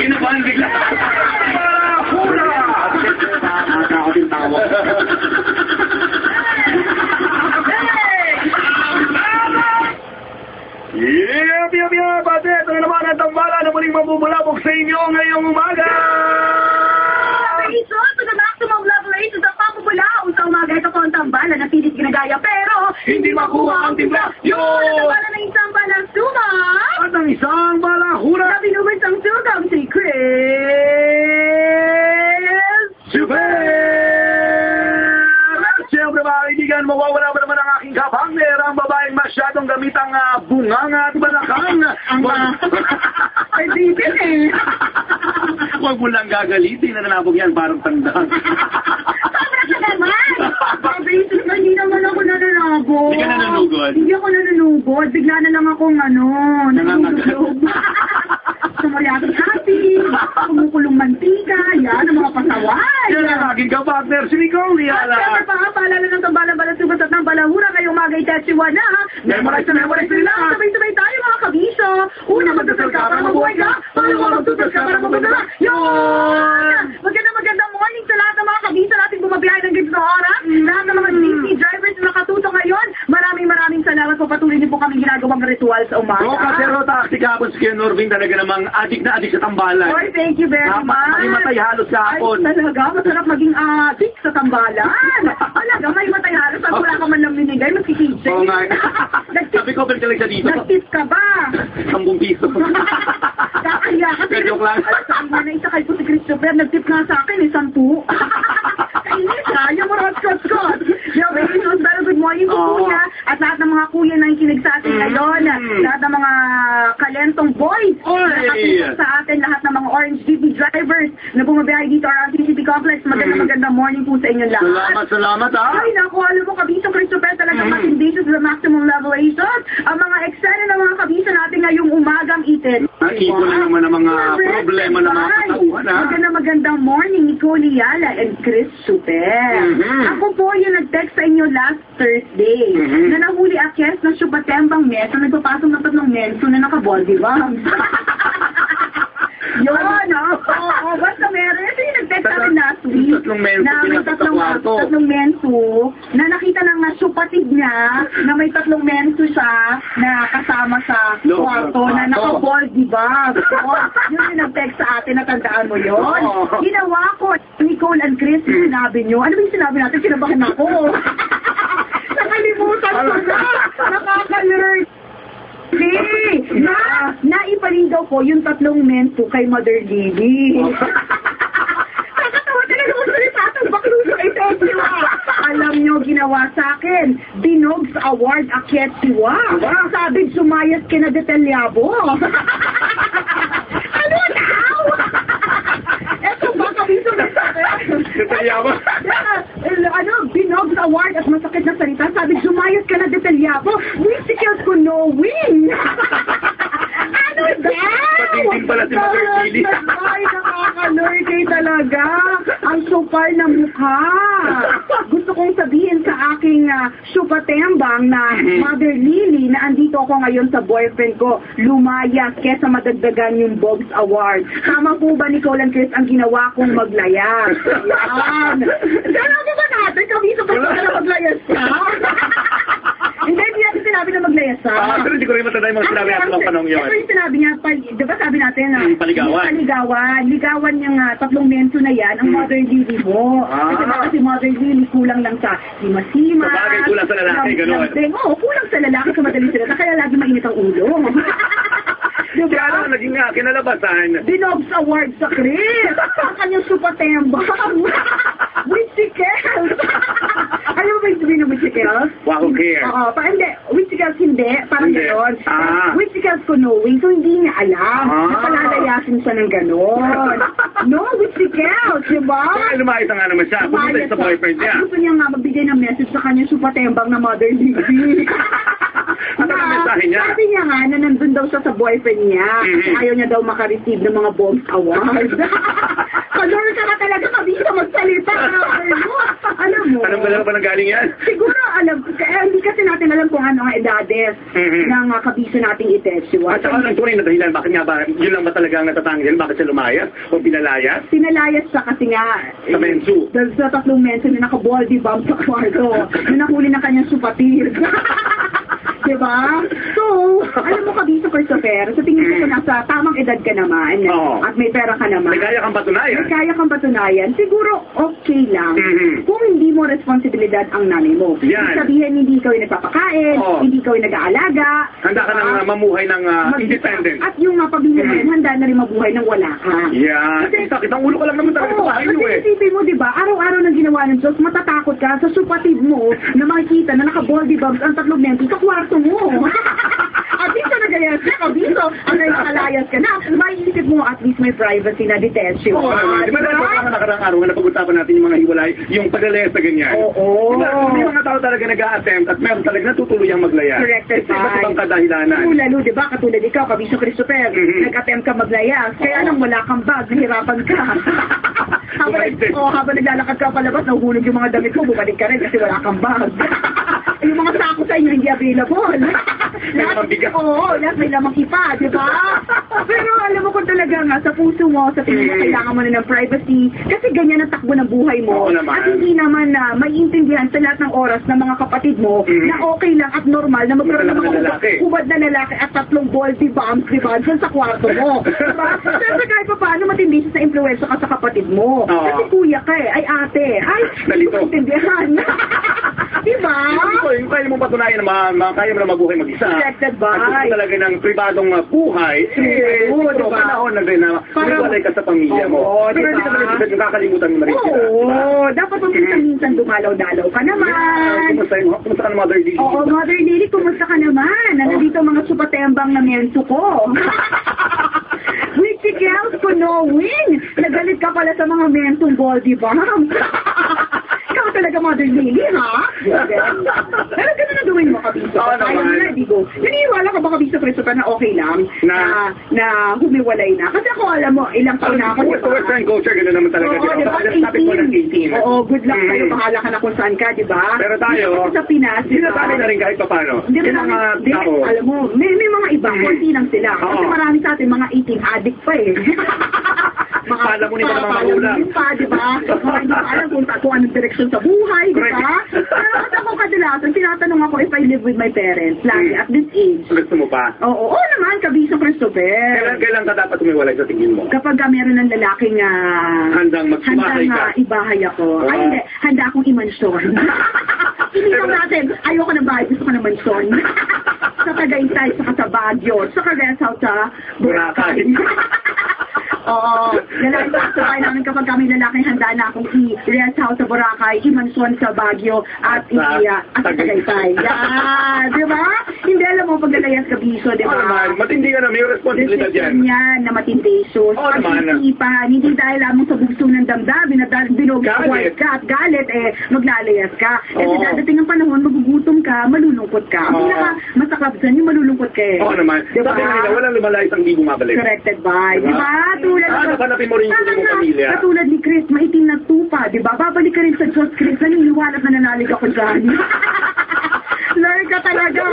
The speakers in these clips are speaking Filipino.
Kinabahan bigla. Hula! Nakakatawa din tawa. Yeah, pati, ito na naman ang tambala na muling mabubulabog sa inyo ngayong umaga! So, to the maximum level 8, to the pamubulaong sa umaga, ito po ang tambala na pilit ginagaya, pero Hindi makuha ang timpla! yun ang tambala ng isang balang suma! At ang isang balahura! Na binubad ang sugam si Chris! Super! Siyempre mga kaibigan, mawawala ba naman ang aking kapangner, ang babaeng masyadong gamit ang bunganga at balakang. Pwede eh! Huwag mo lang gagalitin, nananabog yan, parang tanda. Sobra ka naman! Basis na hindi naman ako nananabog. Hindi ka nananugod? Hindi ako nananugod. Bigla na lang akong nangunulog. Sumalyatong ating, kumukulong mantika, yan, ang mga pasaway. Yan ang aking kapagner, si Nicole At Yala. syempre pa, paalala ng tambala-balasugat at ng balahura ngayong magay tesiwa na, ha? Memorize na memorize nila. Sabay-sabay tayo mga kabiso. Una, magtutul ka para mabuhay ka. Pangalawa, magtutul ka para mabuhay ka. Yun! Magandang morning sa lahat ng mga kabiso natin bumabiyahe ng gives na oras. Lahat ng mga safety drivers na nakatuto ngayon. Maraming salamat po. Patuloy din po kami ginagawang ritual sa umaga. Oo, kasi takti kahapon si Kuya Norvin talaga namang adik na adik sa tambalan. Lord, thank you very much. May matay halos kahapon. Ay, talaga, masarap maging adik sa tambalan. Talaga, may matay halos. Pag wala ka man lang binigay, magkikitse. Oo nga. Sabi ko, balik talaga dito. Nag-tip ka ba? 10 piso. Kakaya ka. Pero joke lang. Sabi nga na isa kay po si Christopher, nag-tip nga sa akin, 10. Kainis ha, yung mga hotshot. Yung very good morning po kuya. At lahat ng mga kuya na ikinig sa atin ngayon. Lahat ng mga kalentong boys. Nakakinig sa atin, lahat ng mga Orange DB drivers na bumabiyahe dito around CCP Complex. Magandang morning po sa inyo lahat. Salamat ha. Ay, naku, alam mo, Kabiso Christopher, talagang matindisious to the maximum levelation. Ang mga eksena ng mga kabiso natin ngayong umagang itin. Nakikita na naman ang mga problema ng mga katauhan ha. Magandang morning, Nicole Yala and Chris Super. Ako po yung nag-text sa inyo last Thursday na nahuli akes ng Subatembang Meso, nagpapasok ng 3 menso na naka-body bomb. Yun, oo, basta meron. Ito yung nag-text sa akin last week. Na may tatlong menso, na nakita lang na supatid niya, na may 3 menso siya, na kasama sa kwarto, na naka-body bomb. Yun yung nag-text sa atin, natandaan mo yun? Ginawa ko, Nicole and Chris, sinabi nyo. Ano ba yung sinabi natin? Kinabahan ako. Nakalimutan ko na. Nakaka-alert. Hey, naipaling daw ko yung 3 menso kay Mother Lily. Nakatawa talaga ko sa atong bakluso ay Tesiwa. Alam nyo, ginawa sa akin, Binogs Award Akyat Siwa. Sabi, sumayas kina Detalyabo. Ano daw? Eto ba, kabiso na sa akin? Detalyabo? Binogs Award at masakit na salita. Sabi, sumayas ka na Detalyabo. Musicals ko knowing. Ano daw? Patingin pala si Mother Lily. Ay, nakakalurkay talaga. Ang supal na mukha. Gusto kong sabihin sa aking supatembang na Mother Lily na andito ako ngayon sa boyfriend ko, lumayas kesa madagdagan yung Bogs Award. Tama po ba, Nicole and Chris, ang ginawa kong maglayas? Yan. Sana mo ba natin? Kabiso pa na maglayas ka? Hindi natin sinabi na maglayas ka. Pero hindi ko rin matanda yung mga sinabi natin ng panong yun. Ito yung sinabi niya, di ba sabi natin na paligawan. Ligawan niyang 3 menso na yan, ang Mother Lily mo. Kasi Mother Lily kulang lang sa sima-sima. Sa bagay, kulang sa lalaki, gano'n. Oo, kulang sa lalaki sa madaling sila. Kaya lagi mainit ang ulo. Diba? Kaya ano, naging kinalabasan. Binogs Award sa Chris. Ang kanyang supatembang. Witchicals. Alam mo ba yung sabihin ng Witchicals? Wow, who cares? Oo, hindi. Witchicals hindi. Parang gano'n. Witchicals ko knowing, so hindi niya alam. Napalalayasin siya ng gano'n. No, Witchicals, diba? Kaya lumayas na nga naman siya. Pumunta sa boyfriend niya. At gusto niya nga magbigay ng message sa kanyang supatembang na Mother Lily. Ano ang mensahe niya? Sabi niya nga na nandun daw siya sa boyfriend niya. Kasi ayaw niya daw makareceive ng mga Bombs Awards. Kalor ka na talaga kabisa magsalita. Alam mo. Anong galaw pa nang galing yan? Siguro hindi kasi natin alam kung ano ang edades ng kabisa nating itesyo. At saka ang tunay na dahilan, bakit nga ba, yun lang ba talaga ang natatanggal? Bakit siya lumayas? O pinalayas? Pinalayas siya kasi nga Sa mensu. sa tatlong mensu na naka-baldy bomb sa kwarto na nahuli ng kanyang supatid. Diba? So, alam mo kabisa Christopher, sa tingin ko nasa tamang edad ka naman at may pera ka naman. May kaya kang patunayan. May kaya kang patunayan. Siguro okay lang kung hindi mo responsibilidad ang nanay mo. Yan. Sabihin, hindi ikaw yung nagpapakain, hindi ikaw yung nag-aalaga. Handa ka nang mamuhay ng independent. At yung mapamilya mo rin, handa na rin mabuhay ng wala ka. Yan. Kasi, sakit ang ulo ko lang naman talaga sa bahay nyo eh. Kasi isipin mo, diba, araw-araw nang ginawa ng Diyos, matatakot ka sa supatid mo na makikita na naka-baldy bombs ang tatlong mentos sa kwarto mo. At least na nagayas ka, kabiso, at nakalayas ka na, maiisip mo at least may privacy na detention. Oo, di ba naman nakarang araw na pag-usapan natin yung mga hiwalay, yung paglalayas na ganyan? Oo. Diba, hindi mga tao talaga nag-a-attempt at meron talaga natutuluyang maglayas. Corrected by. Iba't ibang kadahilanan. Lalo, di ba, katulad ikaw, kabiso Christopher, nag-attempt ka maglayas, kaya nang wala kang bag, nahirapan ka. Habang naglalakad ka palabas, nahuhulog yung mga damit mo, bumalik ka rin kasi wala kang bag. Yung mga sako sa inyo hindi available. Lahat may lamang ipa, di ba? Pero alam mo kung talaga nga, sa puso mo, sa tingin mo, kailangan mo na ng privacy, kasi ganyan ang takbo ng buhay mo. At hindi naman na maiintindihan sa lahat ng oras ng mga kapatid mo na okay lang at normal na magkaroon ng mga ubad na lalaki at tatlong baldy bombs, di ba, dyan sa kwarto mo. Diba? Pero kahit pa paano matindi siya sa influensya ka sa kapatid mo. Kasi kuya ka ay ate, hindi ko intindihan. Diba? Yung kaya mong patunayan na kaya mo na mabuhay mag-isa. Corrected by. At gusto talaga ng pribadong buhay, diba? panahon na rin na magwalay ka sa pamilya mo. Pero hindi ka naman yung kakalimutan mo na rin sila. Oo, dapat minsan dumalaw-dalaw ka naman. Kumusta ka na Mother Lily? Oo, Mother Lily, kumusta ka naman? Nandito mga supatembang na menso ko. Witchy girls ko knowing. Nagalit ka pala sa mga mentong baldy bomb. Ikaw talaga Mother Lily, ha? Pero gano'n na gawin mo, Kabiso. Ayaw mo na, Digo. Naniniwala ka ba, Kabiso Christopher, na okay lang na humiwalay na? Kasi ako, alam mo, ilang taon na ako. Sa Western culture, gano'n naman talaga. Oo, diba? 18. Oo, good luck sa'yo. Bahala ka na kung saan ka, diba? Pero tayo, sa Pinas, sinasali na rin kahit pa paano. Hindi mga tao. Alam mo, may mga iba, konti lang sila. Kasi marami sa atin, mga 18 addict pa eh. Pala mo nito ng mga ulam. Diba? Hindi pa alam kung anong direksyon sa buhay, diba? Pero kasi ako kadalasan, tinatanong ako if I live with my parents, lagi at this age. Gusto mo pa? Oo naman, Kabiso Christopher. Kailan ka dapat umiwalay sa tingin mo? Kapag meron ng lalaking handang magsubahay ka. Ibahay ako. Ay, hindi. Handa akong imansyon. Inisaw natin, ayoko ng bahay, gusto ko ng mansyon. Sa Tagaytay, sa Baguio, sa rest house sa Boracay. Oo. Lalaki sa bahay namin kapag kami lalaking handa na akong i-rest house sa Boracay, i-mansyon sa Baguio, at sa Tagaytay. Yan. Diba? Hindi alam mo pag lalayas Kabiso, diba? Matindi ka na, may responsibilidad yan. Yan, na matindi. So, pag-isipan, hindi dahil lamang sa bugso ng damdamin na dahil binogawal ka at galit, maglalayas ka. Kasi dadating ang panahon, magugutom ka, malulungkot ka. Ang pinaka-masaklap dyan, yung malulungkot ka eh. Oo naman. Diba? Walang lumalayas ang di bumabalik. Corrected by. Diba? Hanapin mo rin yung pamilya. Katulad ni Chris, maitim na tupa, di ba? Babalik ka rin sa Diyos, Chris. Naniniwalat na nanalig ako dyan. Lord ka talaga,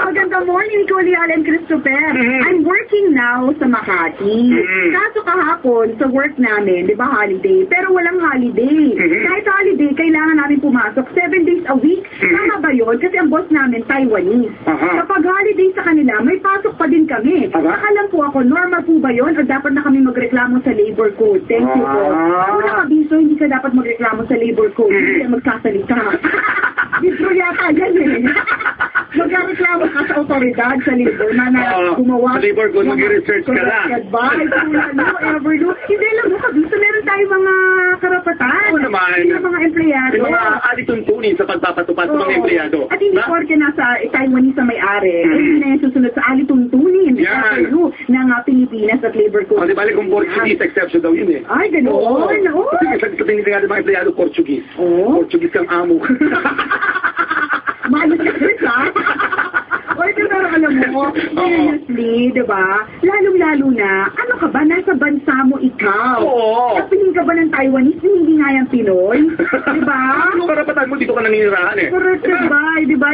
magandang morning, Kulial and Christopher. I'm working now sa Makati. Kaso kahapon, sa work namin, di ba, holiday? Pero walang holiday. Kahit holiday, kailangan namin pumasok 7 days a week. Tama ba yun? Kasi ang boss namin, Taiwanese. Kapag holiday sa kanila, may pasok pa din kami. Nakalam po ako, normal po ba yun? O dapat na kami magreklamo sa labor code? Thank you po. Kung nakabiso, hindi ka dapat magreklamo sa labor code. Hindi ka magsasalita. Dito yata yan eh. Magreklamo ka sa otoridad sa labor na gumawa. Sa labor code, mag-research ka lang. Advice, everdo. Hindi lang mo kabiso, meron tayo mga karapatan. Oo naman. Yung mga empleyado. Yung mga alituntunin sa pagpapatupad sa mga empleyado. At hindi porke nasa Taiwanese sa may-ari, hindi na yung susunod sa alituntunin ng Pilipinas at labor code. Di bali kung Portuguese exception daw yun eh. Ay, ganoon. Kasi sa tingin nga ng mga empleyado, Portuguese. Portuguese kang amo. Malos ka rin, ha? O, ito pero alam alam mo, seriously, di ba? Lalong-lalo na, ano ka ba? Nasa bansa mo ikaw. Oo. Kapiling ka ba ng Taiwanese na hindi nga yung Pinoy? Di ba? Ano karapatan mo dito ka naninirahan eh? Correct, di ba?